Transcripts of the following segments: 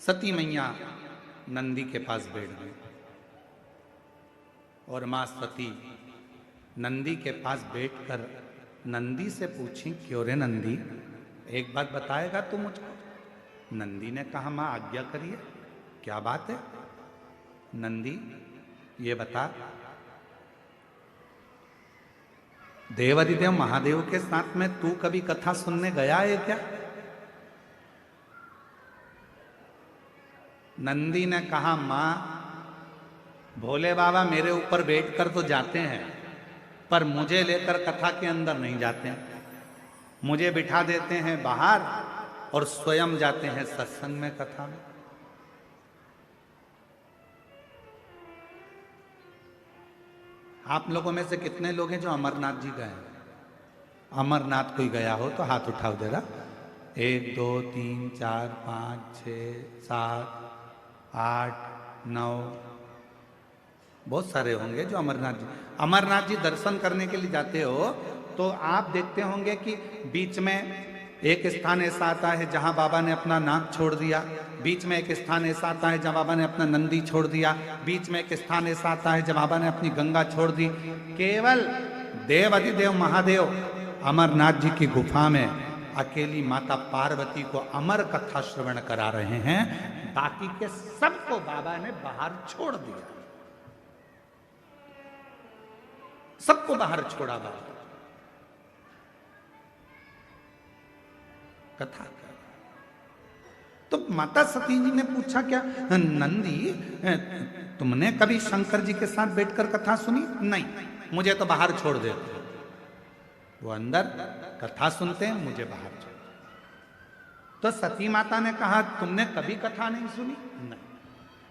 सती मैया नंदी के पास बैठ गई और मां सती नंदी के पास बैठकर नंदी से पूछी, क्यों रे नंदी, एक बात बताएगा तू मुझको? नंदी ने कहा, मां आज्ञा करिए, क्या बात है? नंदी ये बता, देवादिदेव महादेव के साथ में तू कभी कथा सुनने गया है क्या? नंदी ने कहा, मां भोले बाबा मेरे ऊपर बैठकर तो जाते हैं, पर मुझे लेकर कथा के अंदर नहीं जाते हैं। मुझे बिठा देते हैं बाहर और स्वयं जाते हैं सत्संग में, कथा में। आप लोगों में से कितने लोग हैं जो अमरनाथ जी गए हैं? अमरनाथ कोई गया हो तो हाथ उठाओ जरा। 1 2 3 4 5 6 7 8 9, बहुत सारे होंगे जो अमरनाथ जी दर्शन करने के लिए जाते हो तो आप देखते होंगे कि बीच में एक स्थान ऐसा आता है जहां बाबा ने अपना नाक छोड़ दिया, बीच में एक स्थान ऐसा आता है जहां बाबा ने अपना नंदी छोड़ दिया, बीच में एक स्थान ऐसा आता है जहां बाबा ने अपनी गंगा छोड़ दी। केवल देव अधिदेव महादेव अमरनाथ जी की गुफा में अकेली माता पार्वती को अमर कथा श्रवण करा रहे हैं, बाकी के सबको बाबा ने बाहर छोड़ दिया, सबको बाहर छोड़ा बाबा, कथा कर। तो माता सती जी ने पूछा, क्या नंदी तुमने कभी शंकर जी के साथ बैठकर कथा सुनी? नहीं, मुझे तो बाहर छोड़ देते, वो अंदर कथा सुनते हैं, मुझे बाहर छोड़। तो सती माता ने कहा, तुमने कभी कथा नहीं सुनी? नहीं।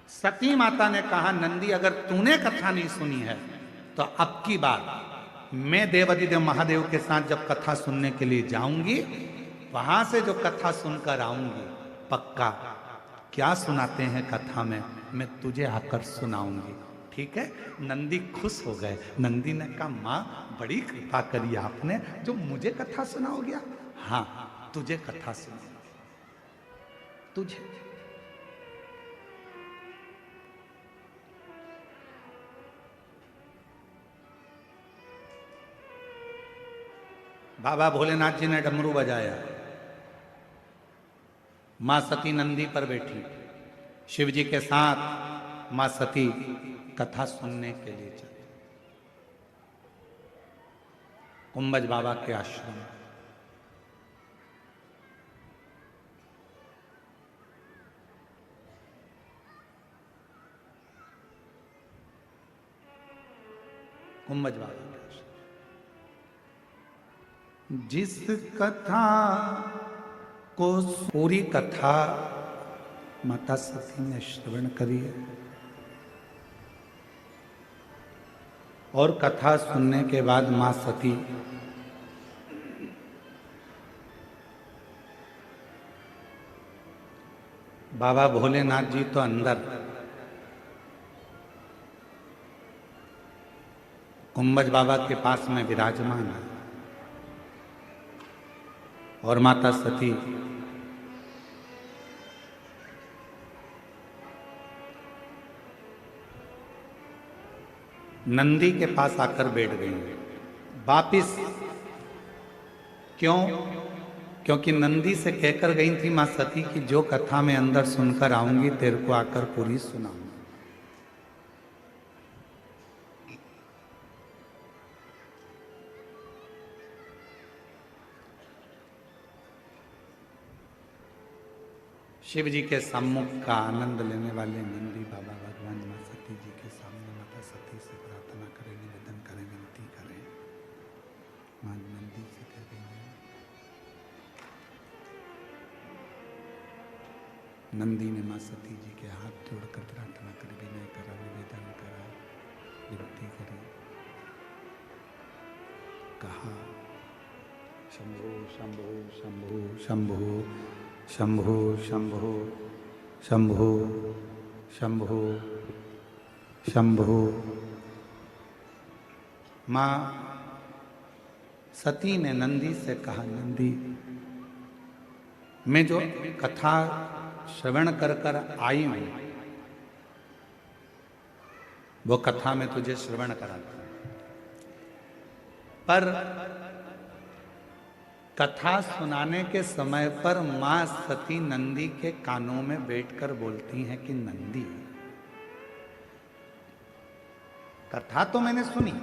सती माता ने कहा, नंदी अगर तूने कथा नहीं सुनी है तो अब की बार मैं देवादिदेव महादेव के साथ जब कथा सुनने के लिए जाऊंगी, वहां से जो कथा सुनकर आऊंगी, पक्का क्या सुनाते हैं कथा में मैं तुझे आकर सुनाऊंगी, ठीक है? नंदी खुश हो गए। नंदी ने कहा, मां बड़ी कृपा करी आपने, जो मुझे कथा सुनाओगे? हाँ, तुझे कथा सुनाऊंगी, तुझे। बाबा भोलेनाथ जी ने डमरू बजाया, मां सती नंदी पर बैठी, शिव जी के साथ मां सती कथा सुनने के लिए चली कुंभज बाबा के आश्रम। कुंभज बाबा के आश्रम जिस कथा को पूरी कथा माता सती ने श्रवण करी है और कथा सुनने के बाद मां सती बाबा भोलेनाथ जी तो अंदर, कुंभज बाबा के पास में विराजमान है और माता सती नंदी के पास आकर बैठ गई वापिस। क्यों? क्योंकि नंदी से कहकर गई थी मां सती की जो कथा में अंदर सुनकर आऊंगी तेरे को आकर पूरी सुनाऊंगी। शिव जी के सम्मुख का आनंद लेने वाले नंदी बाबा भगवान मां सती जी के सामने माता सती से प्रार्थना करें, निवेदन करें, विनती करें। मां नंदी से कह रही है, नंदी ने मां सती जी के हाथ जोड़कर प्रार्थना करी, विनय करा, निवेदन करा, विनती करी, कहा, शंभो शंभो शंभो शंभो शंभो शंभो शंभो शंभो शंभो। मां सती ने नंदी से कहा, नंदी मैं जो कथा श्रवण कर कर आई हूं, वो कथा में तुझे श्रवण कराता हूं। पर कथा सुनाने के समय पर मां सती नंदी के कानों में बैठकर बोलती हैं कि नंदी, कथा तो मैंने सुनी,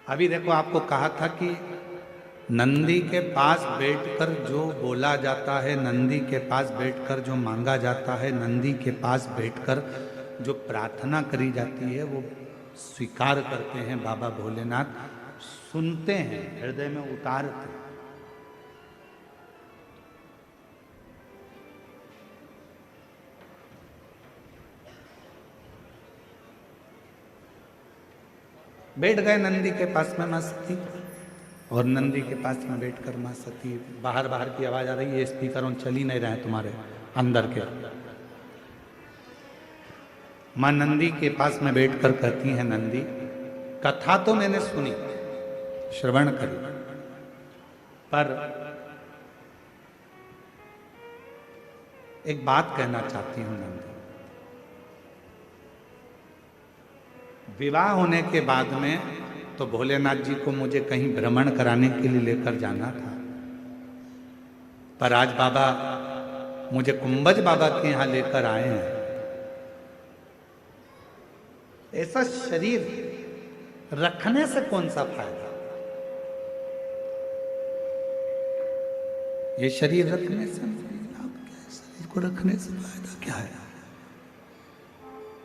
अभी देखो आपको कहा था कि नंदी के पास बैठकर जो बोला जाता है, नंदी के पास बैठकर जो मांगा जाता है, नंदी के पास बैठकर जो प्रार्थना करी जाती है, वो स्वीकार करते हैं बाबा भोलेनाथ, सुनते हैं, हृदय में उतारते हैं। बैठ गए नंदी के पास में मां सती, और नंदी के पास में बैठकर मां सती, बाहर बाहर की आवाज आ रही है, स्पीकर चल ही नहीं रहे तुम्हारे अंदर के। मां नंदी के पास में बैठकर कहती हैं, नंदी कथा तो मैंने सुनी, श्रवण करी, पर एक बात कहना चाहती हूं नंदी, विवाह होने के बाद में तो भोलेनाथ जी को मुझे कहीं भ्रमण कराने के लिए लेकर जाना था, पर आज बाबा मुझे कुंभज बाबा के यहां लेकर आए हैं। ऐसा शरीर रखने से कौन सा फायदा? ये शरीर रखने से लाभ क्या है? शरीर को रखने से फायदा क्या है?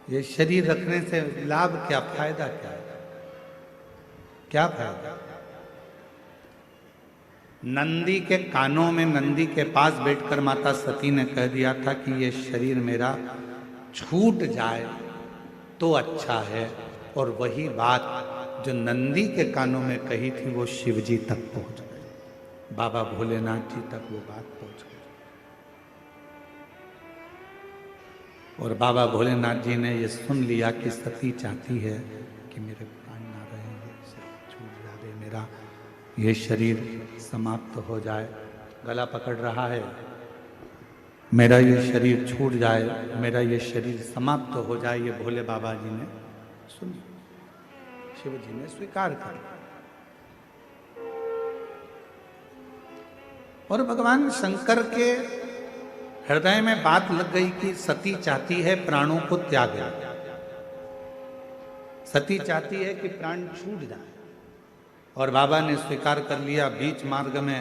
ये शरीर रखने से लाभ क्या, फायदा क्या है? क्या फायदा? नंदी के कानों में, नंदी के पास बैठकर माता सती ने कह दिया था कि ये शरीर मेरा छूट जाए तो अच्छा है, और वही बात जो नंदी के कानों में कही थी वो शिव जी तक पहुंच गई, बाबा भोलेनाथ जी तक वो बात पहुंच गई। और बाबा भोलेनाथ जी ने ये सुन लिया कि सती चाहती है कि मेरे प्राण ना रहे, छूट जाए, मेरा ये शरीर समाप्त हो जाए, गला पकड़ रहा है, मेरा ये शरीर छूट जाए, मेरा ये शरीर समाप्त हो जाए। ये भोले बाबा जी ने सुन, शिव जी ने स्वीकार कर, और भगवान शंकर के हृदय में बात लग गई कि सती चाहती है प्राणों को त्याग, सती चाहती है कि प्राण छूट जाए, और बाबा ने स्वीकार कर लिया। बीच मार्ग में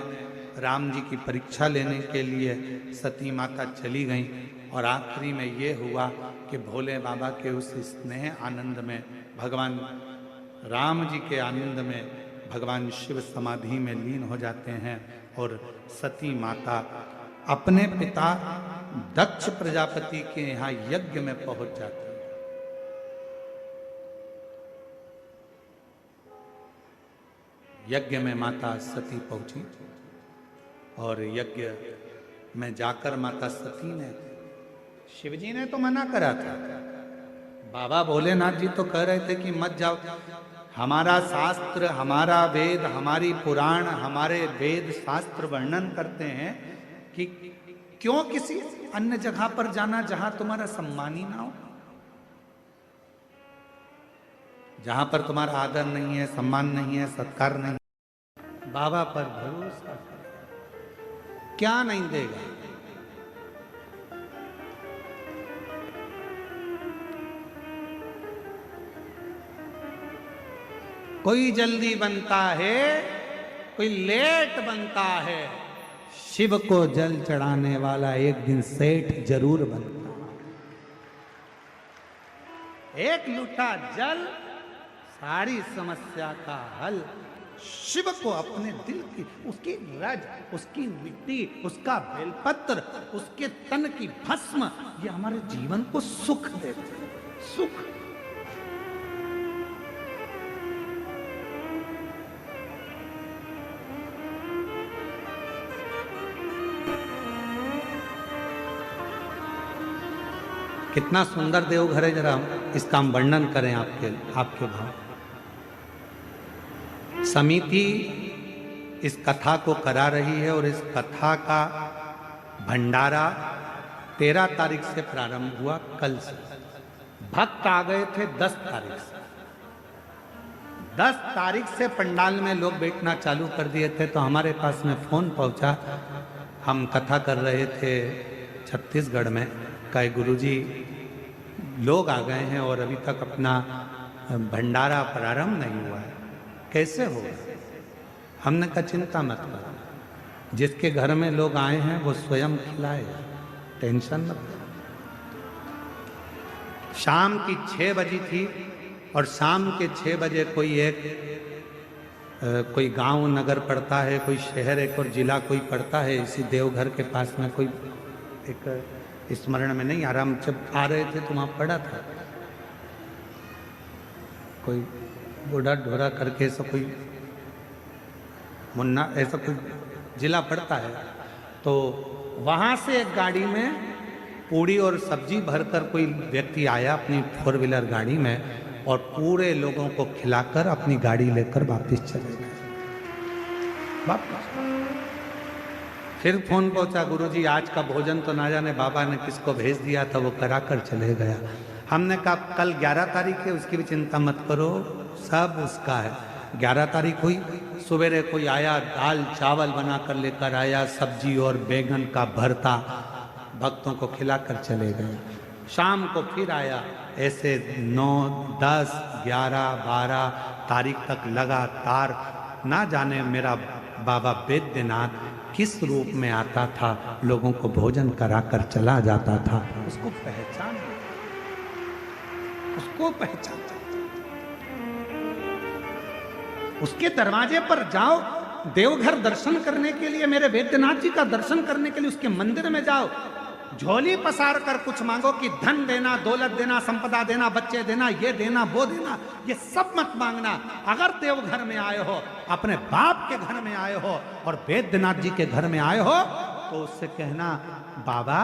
राम जी की परीक्षा लेने के लिए सती माता चली गई, और आखिरी में ये हुआ कि भोले बाबा के उस स्नेह आनंद में, भगवान राम जी के आनंद में भगवान शिव समाधि में लीन हो जाते हैं, और सती माता अपने पिता दक्ष प्रजापति के यहाँ यज्ञ में पहुंच जाती है। यज्ञ में माता सती पहुंची, और यज्ञ में जाकर माता सती ने, शिवजी ने तो मना करा था, बाबा भोलेनाथ जी तो कह रहे थे कि मत जाओ, हमारा शास्त्र, हमारा वेद, हमारी पुराण, हमारे वेद शास्त्र वर्णन करते हैं कि क्यों किसी अन्य जगह पर जाना जहां तुम्हारा सम्मान ही ना हो, जहां पर तुम्हारा आदर नहीं है, सम्मान नहीं है, सत्कार नहीं है। बाबा पर भरोसा, क्या नहीं देगा। कोई जल्दी बनता है, कोई लेट बनता है, शिव को जल चढ़ाने वाला एक दिन सेठ जरूर बनता है। एक लूटा जल, सारी समस्या का हल। शिव को अपने दिल की, उसकी रज, उसकी मिट्टी, उसका बेलपत्र, उसके तन की भस्म, ये हमारे जीवन को सुख देते, सुख। कितना सुंदर देवघर है, जरा इसका हम वर्णन करें आपके भाव। समिति इस कथा को करा रही है, और इस कथा का भंडारा 13 तारीख से प्रारंभ हुआ, कल से। भक्त आ गए थे 10 तारीख से। 10 तारीख से पंडाल में लोग बैठना चालू कर दिए थे। तो हमारे पास में फोन पहुंचा, हम कथा कर रहे थे छत्तीसगढ़ में, कहे गुरुजी लोग आ गए हैं और अभी तक अपना भंडारा प्रारंभ नहीं हुआ है, कैसे होगा? हमने कहा चिंता मत करो, जिसके घर में लोग आए हैं वो स्वयं खिलाए, टेंशन मत लो। शाम की 6 बजी थी और शाम के 6 बजे कोई गांव नगर पड़ता है, कोई शहर एक और जिला कोई पड़ता है, इसी देवघर के पास में कोई एक स्मरण में नहीं आ रहा, हम जब आ रहे थे तो वहाँ पड़ा था, कोई बूढ़ा ढोरा करके ऐसा कोई मुन्ना ऐसा कोई जिला पड़ता है। तो वहाँ से एक गाड़ी में पूड़ी और सब्जी भरकर कोई व्यक्ति आया अपनी 4 व्हीलर गाड़ी में और पूरे लोगों को खिलाकर अपनी गाड़ी लेकर वापस चले गए। वापस फिर फोन पहुंचा, गुरुजी आज का भोजन तो ना जाने बाबा ने किसको भेज दिया था, वो कराकर चले गया। हमने कहा कल 11 तारीख है, उसकी भी चिंता मत करो, सब उसका है। 11 तारीख हुई, सवेरे कोई आया दाल चावल बनाकर लेकर आया, सब्जी और बैंगन का भरता, भक्तों को खिलाकर चले गए। शाम को फिर आया, ऐसे 9, 10, 11, 12 तारीख तक लगातार ना जाने मेरा बाबा वैद्यनाथ किस रूप में आता था, लोगों को भोजन कराकर चला जाता था। उसको पहचान, उसको पहचान, उसके दरवाजे पर जाओ, देवघर दर्शन करने के लिए, मेरे वैद्यनाथ जी का दर्शन करने के लिए उसके मंदिर में जाओ, झोली पसार कर कुछ मांगो कि धन देना, दौलत देना, संपदा देना, बच्चे देना, ये देना, वो देना, ये सब मत मांगना। अगर देवघर में आए हो, अपने बाप के घर में आए हो और वैद्यनाथ जी के घर में आए हो, तो उससे कहना बाबा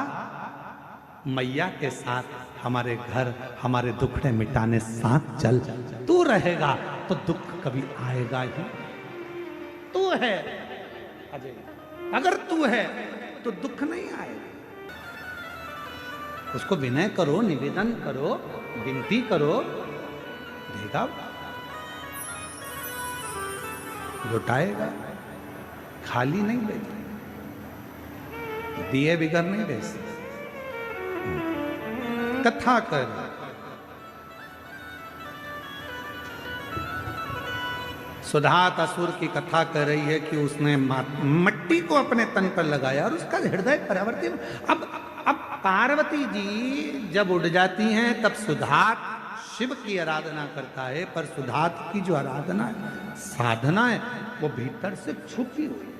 मैया के साथ हमारे घर, हमारे दुखड़े मिटाने साथ चल, तू रहेगा तो दुख कभी आएगा ही। तू है अजय, अगर तू है तो दुख नहीं आएगा। उसको विनय करो, निवेदन करो, विनती करो, देगा, लौटाएगा, खाली नहीं देगा, दिए बिगर नहीं दे सकते। कथा कर, सुधात असुर की कथा कर रही है कि उसने मट्टी को अपने तन पर लगाया और उसका हृदय परिवर्तित। अब पार्वती जी जब उड़ जाती हैं तब सुधात शिव की आराधना करता है, पर सुधात की जो आराधना है, साधना है, वो भीतर से छुपी हुई,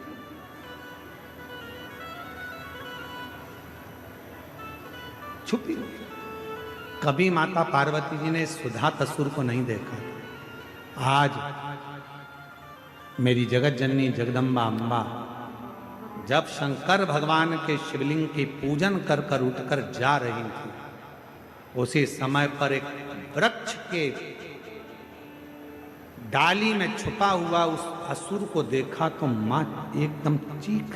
छुपी हुई। कभी माता पार्वती जी ने सुधात असुर को नहीं देखा। आज मेरी जगत जननी जगदम्बा अम्बा जब शंकर भगवान के शिवलिंग की पूजन कर कर उठकर जा रही थी, उसी समय पर एक वृक्ष के डाली में छुपा हुआ उस असुर को देखा तो मां एकदम चीख,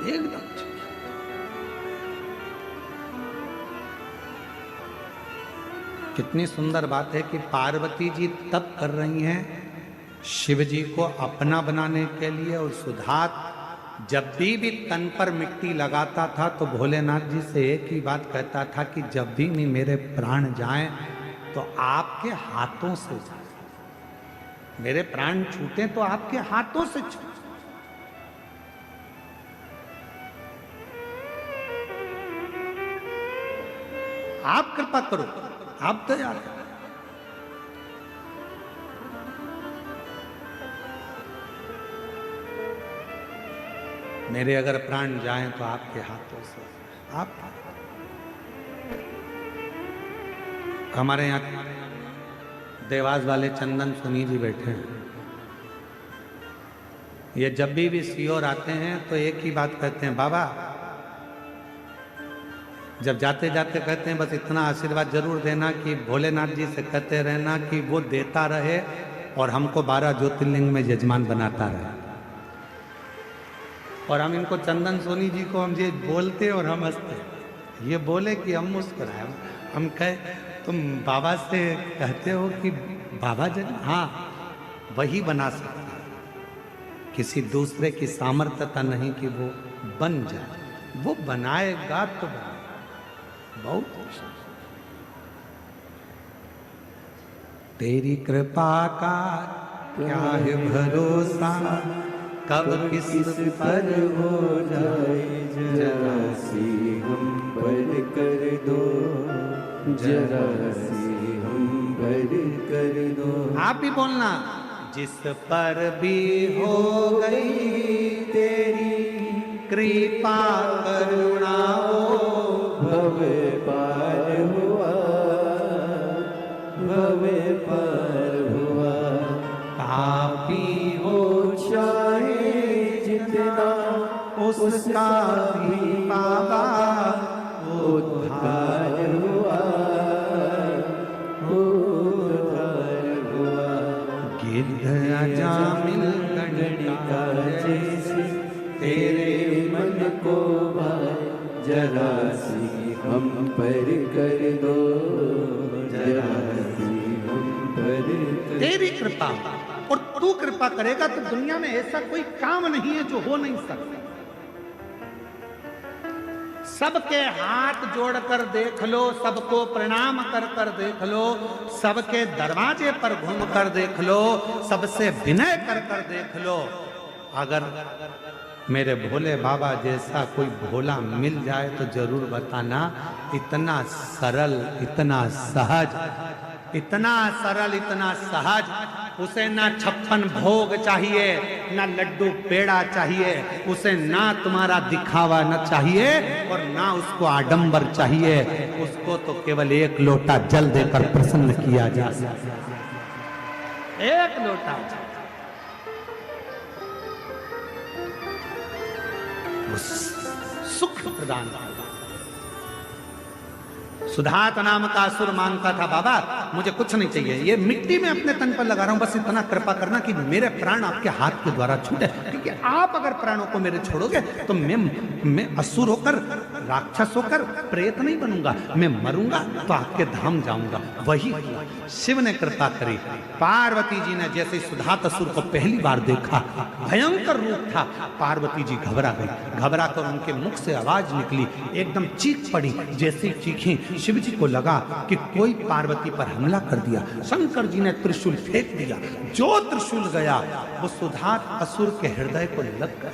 एकदम चीख। कितनी सुंदर बात है कि पार्वती जी तप कर रही हैं शिव जी को अपना बनाने के लिए, और सुधात जब भी तन पर मिट्टी लगाता था तो भोलेनाथ जी से एक ही बात कहता था कि जब भी मेरे प्राण जाएं तो आपके हाथों से जाएं, मेरे प्राण छूटे तो आपके हाथों से छूटे। आप कृपा करो, आप तैयार हैं। मेरे अगर प्राण जाएं तो आपके हाथों से। आप हमारे यहाँ देवास वाले चंदन सुनी जी बैठे हैं, ये जब भी सियोर आते हैं तो एक ही बात कहते हैं, बाबा जब जाते जाते कहते हैं बस इतना आशीर्वाद जरूर देना कि भोलेनाथ जी से कहते रहना कि वो देता रहे और हमको 12 ज्योतिर्लिंग में यजमान बनाता रहे। और हम इनको चंदन सोनी जी को हम ये बोलते और हम हंसते, ये बोले कि हम मुस्कुराए। हम कहे तुम बाबा से कहते हो कि बाबा जन, हाँ वही बना सकता है, किसी दूसरे की सामर्थ्यता नहीं कि वो बन जाए, वो बनाएगा तो बनाएगा। बहुत तेरी कृपा का क्या है भरोसा, कब किस पर हो जाए, जरा सी हम पर कर दो, जरा सी हम पर कर दो। आप भी बोलना, जिस पर भी हो गई तेरी कृपा करुणा भव पार हुआ, भव पार हुआ। पापी हो चाहे जितना उसका भी बाबा उद्धार हुआ, उद्धार हुआ। गिद्ध अजामिल गणिका जैसे तेरे मन को भाए, जरा सी हम पर कर दो, जरा सी हम पर कर। तेरी कृपा, और तू कृपा करेगा तो दुनिया में ऐसा कोई काम नहीं है जो हो नहीं सकता। सबके हाथ जोड़कर देख लो, सबको प्रणाम कर कर देख लो, सबके दरवाजे पर घूम कर देख लो, सबसे विनय कर कर देख लो। अगर मेरे भोले बाबा जैसा कोई भोला मिल जाए तो जरूर बताना। इतना सरल, इतना सहज, इतना सरल, इतना सहज, उसे ना 56 भोग चाहिए, ना लड्डू पेड़ा चाहिए, उसे ना तुम्हारा दिखावा न चाहिए और ना उसको आडंबर चाहिए। उसको तो केवल एक लोटा जल देकर प्रसन्न किया जा सकता है। एक लोटा सुख प्रदान कर। सुधात नाम का असुर मांगता था, बाबा मुझे कुछ नहीं चाहिए, ये मिट्टी में अपने तन पर लगा रहा हूं, बस इतना कृपा करना कि मेरे प्राण आपके हाथ के द्वारा छूटे, क्योंकि आप अगर प्राणों को मेरे छोड़ोगे तो मैं असुर होकर, राक्षस होकर प्रेत नहीं बनूंगा, मैं मरूंगा तो आपके धाम जाऊंगा। वही शिव ने कृपा करी। पार्वती जी ने जैसे सुधात असुर को पहली बार देखा, भयंकर रूप था, पार्वती जी घबरा गई। घबरा कर उनके मुख से आवाज निकली, एकदम चीख पड़ी। जैसे चीखी, शिव जी को लगा कि कोई पार्वती पर हमला कर दिया। शंकर जी ने त्रिशूल फेंक दिया, जो त्रिशूल गया वो सुधात असुर के हृदय को लग गया।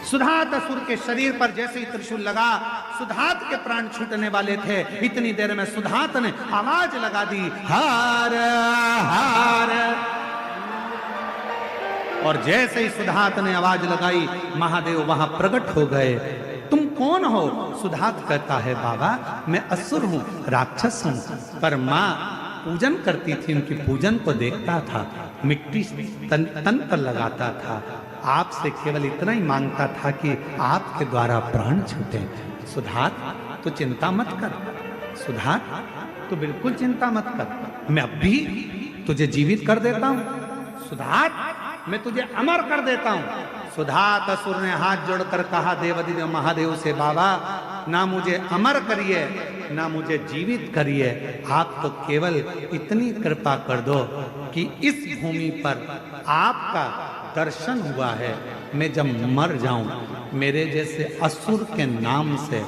सुधात असुर के शरीर पर जैसे ही त्रिशूल लगा, सुधात के प्राण छूटने वाले थे। इतनी देर में सुधात ने आवाज लगा दी, हार हार। और जैसे ही सुधात ने आवाज लगाई, महादेव वहां प्रकट हो गए। तुम कौन हो? सुधात कहता है, बाबा मैं असुर हूं, राक्षस हूं, पर मां पूजन करती थी, उनकी पूजन को देखता था, मिट्टी तन पर लगाता था, आपसे केवल इतना ही मांगता था कि आपके द्वारा प्राण छूटे। सुधात तो चिंता मत कर, सुधात तो बिल्कुल चिंता मत कर, मैं अब भी तुझे जीवित कर देता हूं। सुधात मैं तुझे अमर कर देता हूं। सुधात असुर ने हाथ जोड़कर कहा देवाधिदेव महादेव से, बाबा ना मुझे अमर करिए ना मुझे जीवित करिए, आप तो केवल इतनी कृपा कर दो कि इस भूमि पर आपका दर्शन हुआ है, मैं जब मर जाऊं मेरे जैसे असुर के नाम से